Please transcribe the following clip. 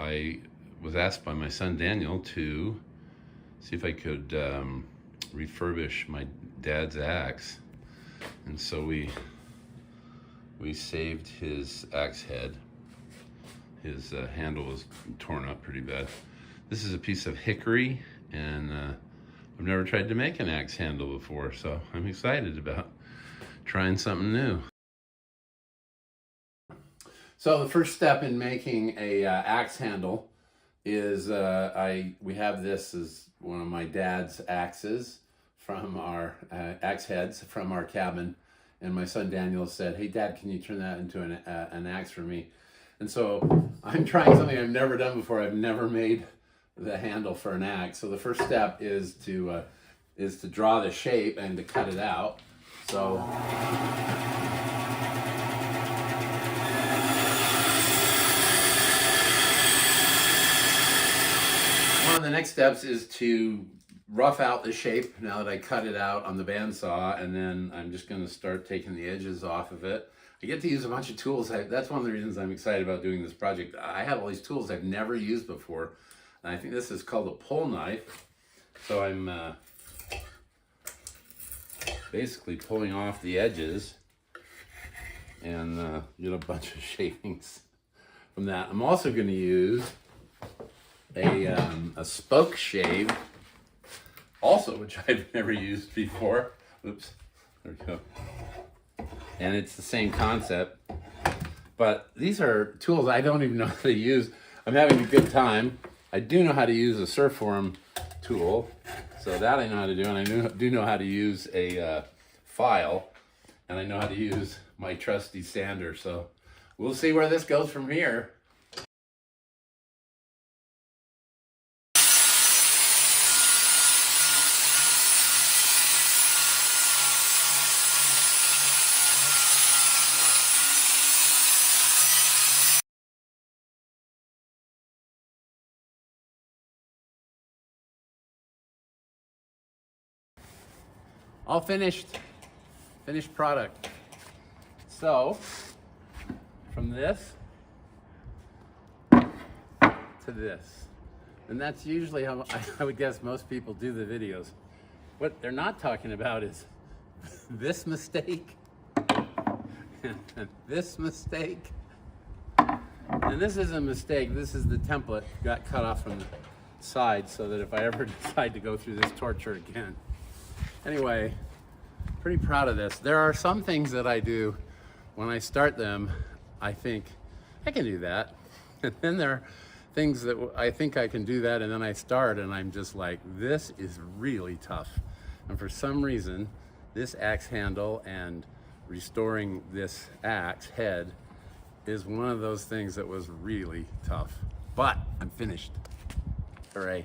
I was asked by my son Daniel to see if I could refurbish my dad's axe, and so we saved his axe head. His handle was torn up pretty bad. This is a piece of hickory, and I've never tried to make an axe handle before, so I'm excited about trying something new. So the first step in making a axe handle is we have this as one of my dad's axes from our axe heads from our cabin, and my son Daniel said, "Hey Dad, can you turn that into an axe for me?" And so I'm trying something I've never done before. I've never made the handle for an axe. So the first step is to draw the shape and to cut it out. So one of the next steps is to rough out the shape now that I cut it out on the bandsaw, and then I'm just going to start taking the edges off of it. I get to use a bunch of tools. That's one of the reasons I'm excited about doing this project. I have all these tools I've never used before, and I think this is called a pull knife. So I'm basically pulling off the edges and get a bunch of shavings from that. I'm also going to use a spoke shave, also, which I've never used before. Oops, there we go. And it's the same concept, but these are tools I don't even know how to use. I'm having a good time. I do know how to use a Surform tool, so that I know how to do, and I do know how to use a file, and I know how to use my trusty sander, so we'll see where this goes from here. All finished product. So from this to this, and that's usually how I would guess most people do the videos. What they're not talking about is this mistake and this mistake, and this is a mistake. This is the template got cut off from the side so that if I ever decide to go through this torture again. Anyway, pretty proud of this. There are some things that I do when I start them, I think I can do that. And then there are things that I think I can do that, and then I start and I'm just like, this is really tough. And for some reason, this axe handle and restoring this axe head is one of those things that was really tough. But I'm finished. Hooray.